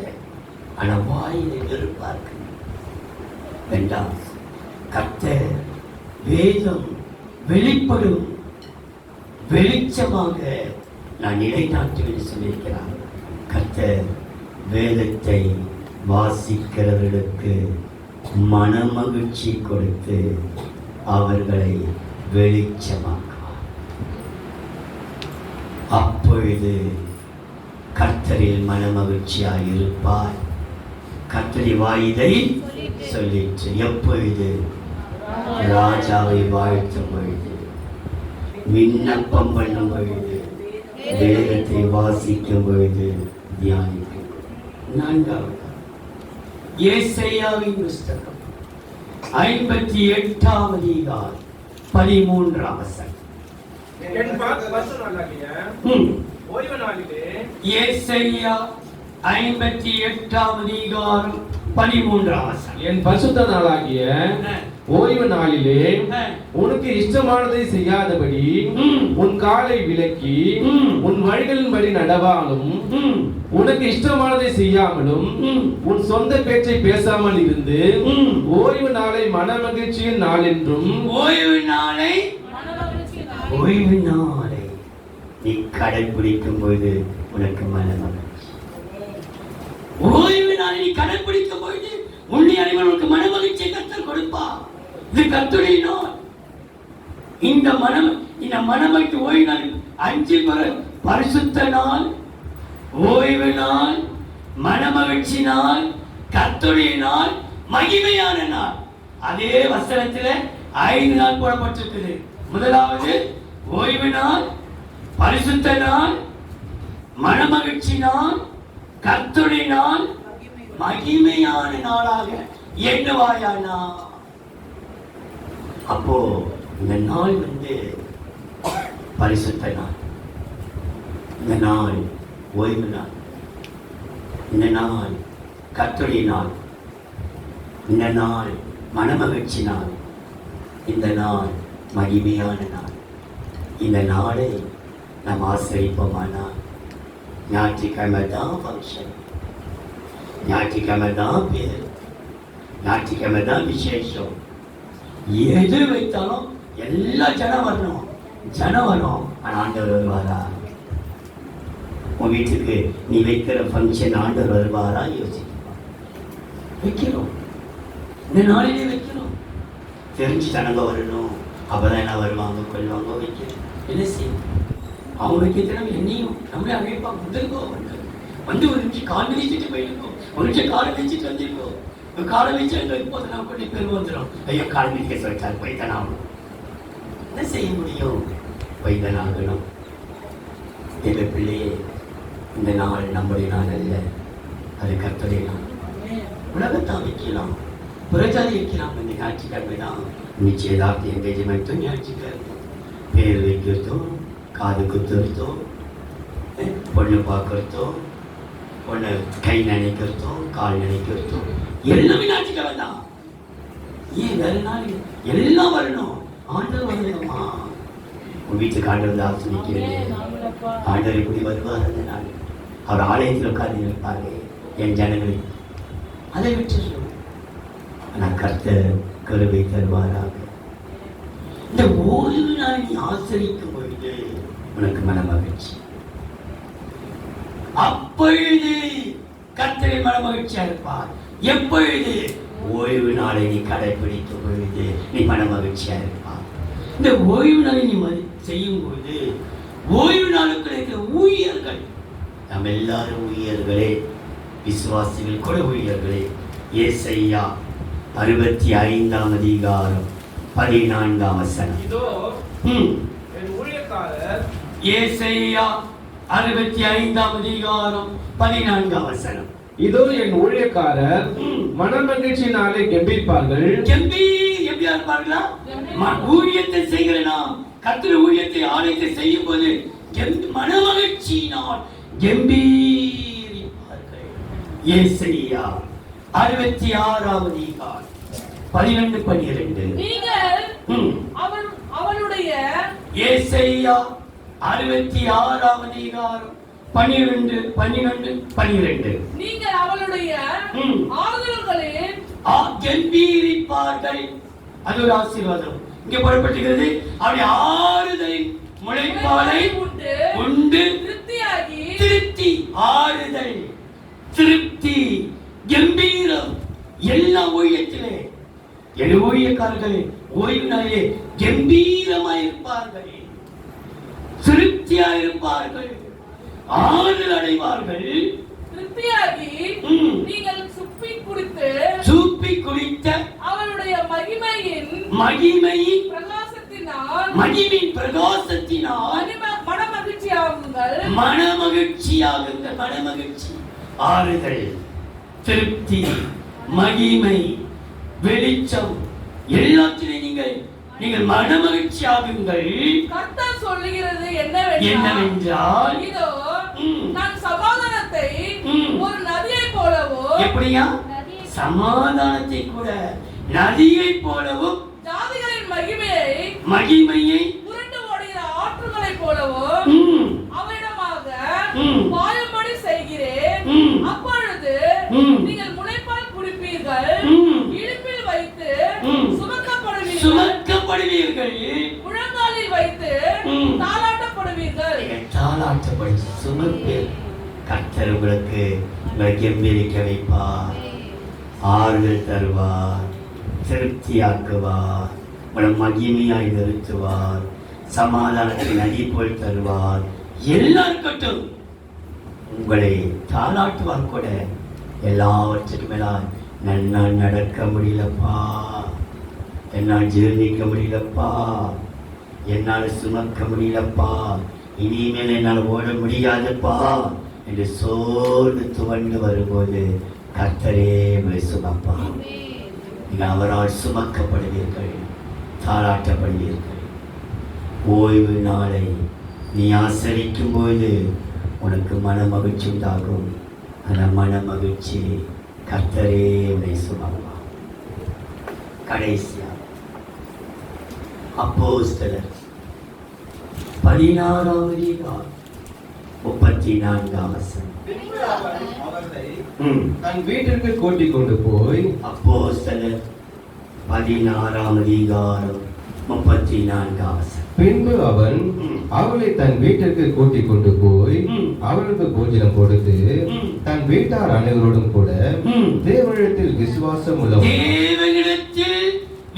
ஆனா வாயில வெறுப்பார்க்கு வேண்டாம். கர்த்தர் வேதம் வெளிப்படும் வெளிச்சமாக நான் நிலைநாட்டுவேன் சொல்லியிருக்கிறார். கர்த்தர் வேதத்தை வாசிக்கிறவர்களுக்கு மனமகிழ்ச்சி கொடுத்து அவர்களை வெளிச்சமாக்குவார். அப்பொழுது கர்த்தரில் மனமகிழ்ச்சியாய் இருப்பாய். கர்த்தரி வாயிதை சொல்லிற்று. எப்பொழுது? ராஜாவை வாழ்த்தும் பொழுது, விண்ணப்பம் பண்ணும் பொழுது, வேதத்தை வாசிக்கும் பொழுது, தியானிக்கும். 4வது ஏசாயாவின் புஸ்தகம் 58ஆம் அதிகாரம் 13ஆம் வசனம். ஓய்வு நாளிலே ஏசாயா 58ஆம் அதிகாரம் 13ஆம் வசனம். என் பரிசுத்த நாளாகிய ஓய்வு நாளிலே உனக்கு இஷ்டமானதை செய்யாதபடி உன் காலை விலக்கி உன் வழிகளின்படி நடவாலும் உனக்கு இஷ்டமானதை செய்யாமலும் உன் சொந்த பேச்சை பேசாமல் இருந்து ஓய்வு நாளை மனமகிழ்ச்சியின் நாள் என்றும் ஓய்வு நாளை நீ கடைபிடிக்கும் போது உனக்கு மனமகிழ்ச்சி. ஓய்வு நாளை நீ கடைபிடிக்கும் பொழுது உன்னை உனக்கு மனமகிழ்ச்சியை கர்த்தர் கொடுப்பார். இது கர்த்தருடைய நாள். இந்த மனமகிழ்ச்சி ஓய்வு நாள் 5 முறை பரிசுத்த நாள், ஓய்வு நாள், மனமகிழ்ச்சி நாள், கர்த்தருடைய நாள், மகிமையான நாள். அதே வசனத்தில் 5 நாள் போடப்பட்டிருக்குது. முதலாவது ஓய்வு நாள், பரிசுத்த நாள், மனமகிழ்ச்சி நாள், கர்த்தருடைய நாள், மகிமையான நாளாக எண்ணுவாயானா. அப்போ இந்த நாள் பரிசுத்த நாள், இந்த நாள் ஓய்வு நாள், இந்த நாள் கர்த்தருடைய நாள், இந்த நாள் மனமகிழ்ச்சி நாள், இந்த நாள் மகிமையான நாள். இந்த நாளை நாம் ஆசிரிப்போமானால் ஞாயிற்றுக்கிழமை தான் ஃபங்க்ஷன், ஞாயிற்றுக்கிழமை தான் பேர், ஞாயிற்றுக்கிழமை தான் விசேஷம். எது வைத்தாலும் எல்லா ஜனம் வரணும். ஆனால் ஆண்டவர் வருவாரா? உன் வீட்டுக்கு நீ வைக்கிற ஃபங்க்ஷன் ஆண்டவர் வருவாரா? யோசிக்கலாம். வைக்கிறோம், இந்த நாளிலே வைக்கிறோம். தெரிஞ்சு ஜனங்க வரணும், அப்பதான் எல்லாம் வருவாங்க, கொள்வாங்க, வைக்கிறோம். என்ன செய்யும்? அவங்க வைக்கிறதுனால என்னையும் நம்மளே அழைப்பாங்க. வந்துருக்கோ, வந்து ஒரு நிமிஷம் கால் வச்சுட்டு போயிருக்கோம், ஒரு நிமிஷம் காலை வச்சுட்டு வந்திருக்கோம். காலை வச்சு அங்கே போது நான் கொண்டு பெரு வந்துடும். ஐயோ, கால் மிதிக்க சொல்லிட்டாரு, போய்தான் ஆகணும். என்ன செய்ய முடியும்? போய்தான் ஆகணும். தேவ பிள்ளையே, இந்த நாள் நம்முடைய நாள் அல்ல, அது கர்த்தருடைய நாள். உலகத்தான் வைக்கலாம், புறஜாதி வைக்கலாம். இந்த ஞாயிற்றுக்கிழமை தான் நிச்சயதார்த்த எங்கேஜ்மெண்ட்டும் ஞாயிற்றுக்கிழமை, பேர் வைக்கிறதோ, காது குத்துறதோ, பொண்ணு பார்க்கறதோ, பொண்ணு கை நினைக்கிறதோ, கால் நினைக்கிறதோ, எல்லாமே ஞாயிற்றுக்கிழமை தான். ஏன் வேற நாள் எல்லாம் வரணும்? ஆண்டவர் வரணுமா? உன் வீட்டுக்கு ஆண்டவர் தான் நிற்கிறேன். ஆண்டவர் எப்படி வருவார் அந்த நாள்? அவர் ஆலயத்தில் உட்கார்ந்து இருப்பாரு. என் ஜனங்களை அதை விட்டுருவோம். ஆனால் கர்த்தர் கருவை தருவாராக. இந்த ஓய்வு நாள் நீ ஆசரிக்கும் பொழுது உனக்கு மனமகிழ்ச்சி. அப்பொழுது கர்த்தரை மனமகிழ்ச்சியா இருப்பார். எப்பொழுது? ஓய்வு நாளை நீ கடைபிடிக்கும் பொழுது நீ மனமகிழ்ச்சியா இருப்பார். இந்த ஓய்வு நாளை நீ செய்யும் பொழுது ஓய்வு நாளுக்கு இருக்கிற ஊழியர்கள், நம்ம எல்லாரும் ஊழியர்களே, விசுவாசிகள் கூட ஊழியர்களே. ஏசாயா 65ஆம் அதிகாரம் 14ஆம் வசனம். இதோ என் ஊழியக்காரர். ஏசாயா 65ஆம் அதிகாரம் 14ஆம் வசனம். இதோ என் ஊழியக்காரர் மனமகிழ்ச்சி நாளை கெம்பீரிப்பார்கள். எப்படியா இருப்பார்களா? ஊழியத்தை செய்கிற நாம், கர்த்தர் ஊழியத்தை ஆலயத்தை செய்யும் போது மனமகிழ்ச்சியினால் கெம்பீரிப்பார்கள். ஏசாயா 66ஆம் அதிகாரம் 12-12. நீங்கள் அவளுடைய ஏசாயா 66ஆம் அதிகாரம் 12-12. நீங்கள் அவளுடைய ஆறுதல்களில் கெம்பீரிப்பார்கள். அது ஒரு ஆசீர்வாதம் இங்கே போடப்பட்டிருக்கிறது. அவருடைய ஆறுதலின் முளைப்பாலை உண்டு திருப்தி, ஆறுதல், திருப்தி, கம்பீரம். எல்லா ஊழியத்திலே என் ஊழியக்காரர்களே ஓய்வு நாளிலே கம்பீரமாயிருப்பார்கள், திருப்தியாயிருப்பார்கள், ஆறுதல் அடைவார்கள். திருப்தியாகி ம். நீங்கள் சுப்பி குடித்து சூப்பி குடித்த அவருடைய மகிமையின் பிரகாசத்தினால் மகிமின் பிரகாசத்தினால் மனமகிழ்ச்சியாகுங்கள். மனமகிழ்ச்சியாகுங்கள். மனமகிழ்ச்சி, ஆறுதல், திருப்தி, மகிமை, வெளிச்சம் எல்லாத்திலும் நீங்கள் மனமகிழ்ச்சியாகுங்கள். கர்த்தர் சொல்லுகிறது என்னவென்றால் இதோ ம். நான் சமாதானத்தை ம். ஒரு நதியை போலவோ எப்படியா சமாதானத்தை கூட நதியை போலவும் ஜாதிகளின் மகிமையை புரண்டு ஓடுகிற ஆற்றுகளை போலவோ ம், அவரிடமாக ம். பாயும்படி செய்கிறேன். ம். அப்பொழுது ம். நீங்கள் முளைப்பால் குடிப்பீர்கள். ம். இடுப்பில் வைத்து ம். சுமக்கப்படுவீர்கள். முழங்காலில் வைத்து ம். தாளாட்டப்படுவீர்கள். நீங்கள் தாளாட்டப்படி சுமப்பேர். கர்த்தர் உங்களுக்கு கம்பீரிக்க வைப்பார், ஆறுதல் தருவார், திருப்தியாக்குவார், உங்களை மகிமையாய் நிறுத்துவார், சமாதானத்தை நதி போல் தருவார். எல்லாம் இருக்கட்டும், உங்களை தாளாட்டுவார் கூட. எல்லாவற்றுக்கும் மேலால் என்னால் நடக்க முடியலப்பா, என்னால் ஜீர்ணிக்க முடியலப்பா, என்னால் சுமக்க முடியலப்பா, இனிமேல் என்னால் ஓட முடியாதுப்பா என்று சோர்ந்து துவண்டு வரும்போது கர்த்தரே உங்களை சுமப்பார். நீங்கள் அவரால் சுமக்கப்படுவீர்கள், தாளாட்டப்படுவீர்கள். ஓய்வு நாளை நீ ஆசரிக்கும் போது உனக்கு மன மகிழ்ச்சி உண்டாகும். அந்த மன மகிழ்ச்சி கர்த்தரே உன்னை சுமப்பார். கடைசியா அப்போஸ்தலர் 16 34 வசனம். அவர்களை தன் வீட்டிற்கு கூட்டிக் கொண்டு போய் அப்போஸ்தலர் 16 34 வசனம். பின்பு அவன் அவளை தன் வீட்டிற்கு கூட்டிக் கொண்டு போய் அவளுக்கு போஜனம் கொடுத்து தன் வீட்டார் அனைவரோடும் கூட தேவனிடத்தில்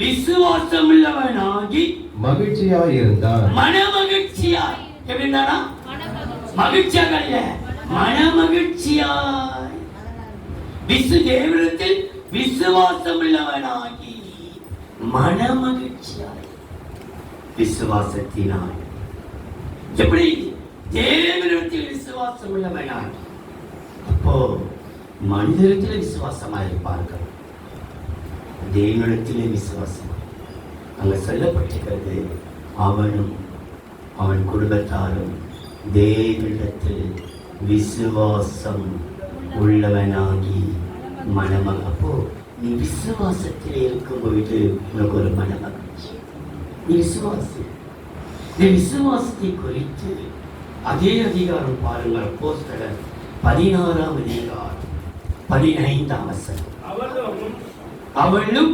விசுவாசம் உள்ளவனாகி மகிழ்ச்சியாயிருந்தான். மனமகிழ்ச்சியாய் எப்படின்னா மகிழ்ச்சியாக அல்ல, மனமகிழ்ச்சியாய் தேவனிடத்தில் விசுவாசம் உள்ளவனாகி மனமகிழ்ச்சியாய் விசுவாசத்தினால். எப்படி தேவனிடத்தில் விசுவாசம் உள்ளவனாகி, அப்போ மனிதத்தில் விசுவாசமாக இருப்பார்கள், தேவனிடத்திலே விசுவாசம். அங்க சொல்லப்பட்டிருக்கிறது, அவனும் அவன் குடும்பத்தாரும் தேவனிடத்தில் விசுவாசம் உள்ளவனாகி மனமக. அப்போ நீ விசுவாசத்தில் இருக்கும் பொழுது உனக்கு ஒரு மனமகிழ்ச்சி. நீ விசுவாசி. இந்த விசுவாசத்தை குறித்து அதே அதிகாரம் பாருங்கள். அப்போஸ்தலர் 16 15 வசனம். அவளும்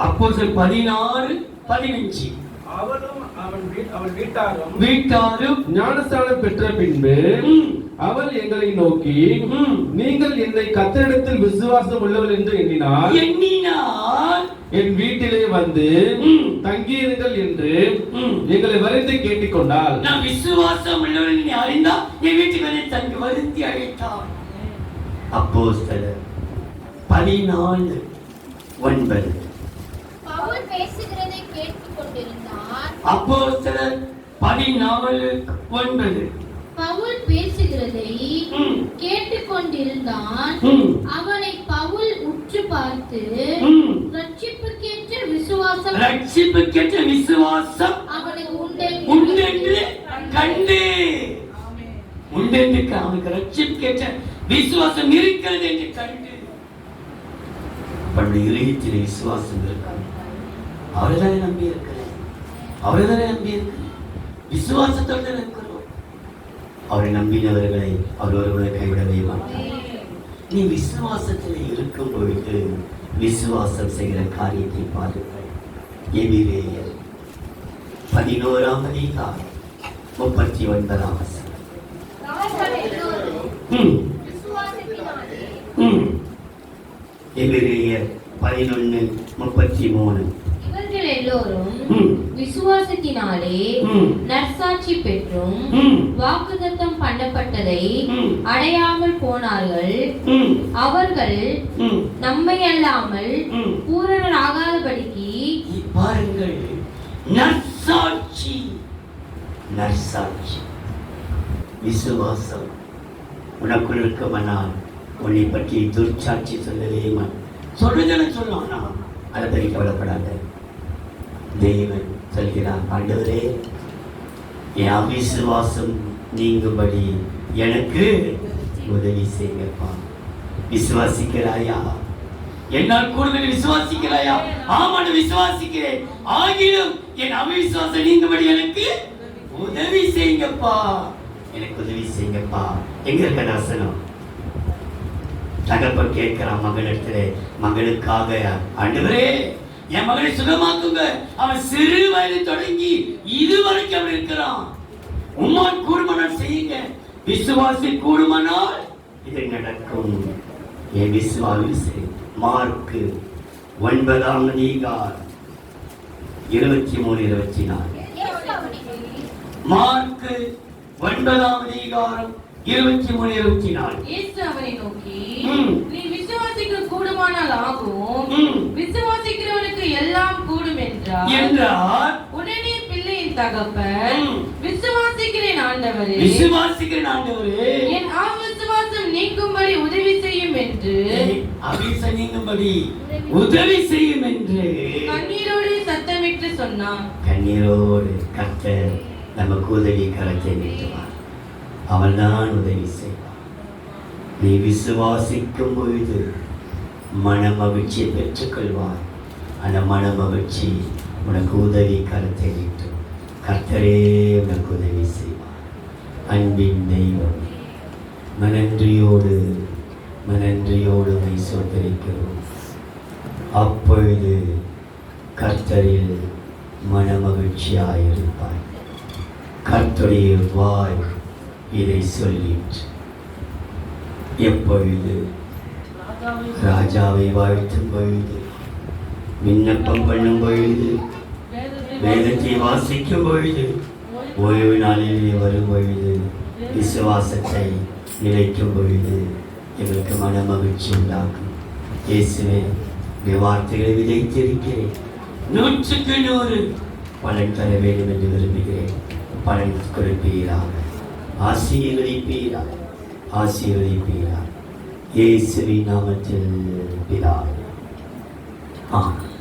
அப்போஸ்தலர் 16 15 அவள் வீட்டாரும் ஞானஸ்நானம் பெற்ற பின்பு அவள் எங்களை நோக்கி, நீங்கள் என்னை கர்த்தரிடத்தில் விசுவாசம் உள்ளவர் என்று எண்ணினால் என் வீட்டிலே வந்து தங்கியிருங்கள் என்று எங்களை வருந்தி கேட்டுக்கொண்டாள். நான் விசுவாசம் உள்ளவர் என்று அறிந்தா என் வீட்டுக்கு வந்து தங்கி வருந்தி அழைத்தாள். அப்போஸ்தலர் 14 9. பவுல் பேசுகிறதை கேட்டுக் கொண்டிருந்தான். அப்போஸ்தலர் 14 9. பவுல் பேசுகிறதை கேட்டுக்கொண்டிருந்தான். அவனை பவுல் உற்று பார்த்து, ரட்சிப்புக்கேற்ற விசுவாசம் அவனுக்கு உண்டென்று கண்டு. உண்டென்று அவனுக்கு ரட்சிப்புக்கேற்ற விசுவாசம் இருக்கிறது என்று கண்டு. அவருடைய இதயத்தில் விசுவாசம் இருக்காது. அவரைதானே நம்பி இருக்கிறேன், அவரைதானே நம்பி இருக்கிறேன், விசுவாசத்தோடு இருக்கிறோம். அவரை நம்பினவர்களை அவர் ஒருவரை கைவிடவே மாட்டார். நீ விசுவாசத்தில் இருக்கும் பொழுது விசுவாசம் செய்கிற காரியத்தை பாருங்கள். எபிரேயர் 11 39 வசனம். எபிரேயர் 11 33. இவர்கள் எல்லோரும் ம். விசுவாசத்தினாலே ம். நற்சாட்சி பெற்றும் ம். வாக்குத்தத்தம் பண்ணப்பட்டதை ம். அடையாமல் போனார்கள். ம். அவர்கள் ம். நம்மை அல்லாமல் ம். பூரணராகாதபடிக்கு பாருங்கள், நற்சாட்சி, நற்சாட்சி, விசுவாசம் உனக்குள் இருக்குமானால் உன்னை பற்றி துர்ச்சாட்சி சொல்லவே சொல்றதுன்னு சொல்லலாம். அதை பற்றி கவலைப்படாத. தேவன் சொல்கிறார், ஆண்டவரே என் அவிசுவாசம் நீங்கும்படி எனக்கு உதவி செய்யப்பா. விசுவாசிக்கிறாயா? என்னால் கூடுதல் விசுவாசிக்கிறாயா? ஆமாண்டு விசுவாசிக்கிறேன். ஆகிலும் என் அவிசுவாசம் நீங்கும்படி எனக்கு உதவி செய்யுங்கப்பா, எனக்கு உதவி செய்யுங்கப்பா. எங்க இருக்க வசனம்? தகப்பன் கேட்கிறான் மகனிடத்துல, மகனுக்காக, ஆண்டவரே என் மகனை சுகமாக்குங்க. அவன் சிறு வயது தொடங்கி இதுவரைக்கும் அவன் இருக்கிறான். உம்மால் கூடுமானால் செய்யுங்க. விசுவாசி கூடுமானால் இது நடக்கும். என் விசுவாசி மார்க்கு 9ஆம் அதிகாரம் 23-24. மார்க்கு 9ஆம் அதிகாரம் 23-24. இயேசு அவனை நோக்கி, ம். நீ விசுவாசிக்க கூடுமானால் ஆகும், ம். விசுவாசிக்கிறவனுக்கு எல்லாம் கூடும் என்றார். என்றார். உடனே பிள்ளையின் தகப்பன், ம். விசுவாசிக்கிறேன் ஆண்டவரே, விசுவாசிக்கிறேன் ஆண்டவரே, என் அவிசுவாசம் நீங்கும்படி உதவி செய்யும் என்று அவிசுவாசம் நீங்கும்படி உதவி செய்யும் என்று கண்ணீரோடு சத்தமிட்டு சொன்னான். கண்ணீரோடு கர்த்தர் நமக்கு உதவி கரத்தை நீட்டுவார். அவள்தான் உதவி செய்வார். நீ விசுவாசிக்கும் பொழுது மன மகிழ்ச்சியை பெற்றுக்கொள்வார். அந்த மன மகிழ்ச்சி உனக்கு உதவி கரத்தை நீட்டும். கர்த்தரே உனக்கு உதவி செய்வார். அன்பின் தெய்வம், மனன்றியோடு சோதரிக்கிறோம். அப்பொழுது கர்த்தரில் மன மகிழ்ச்சியாயிருப்பார். கர்த்தருடைய வாய் இதை சொல்லிற்று. எப்பொழுது ராஜாவை வாழ்த்தும் பொழுது, விண்ணப்பம் பண்ணும் பொழுது, வேதத்தை வாசிக்கும் பொழுது, ஓய்வு நாளிலே வரும் பொழுது, விசுவாசத்தை நிலைக்கும் பொழுது எங்களுக்கு மன மகிழ்ச்சி உண்டாகும். இயேசுவே, வார்த்தைகளை விதைத்திருக்கிறேன், 100க்கு 100 பலன் தர வேண்டும் என்று விரும்புகிறேன். பலன் கொடுப்பீராக, ஆசீர்வதிப்பீராக, ஆசீர்வதிப்பீராக. இயேசுவின் நாமத்தில் பிதாவே, ஆமென்.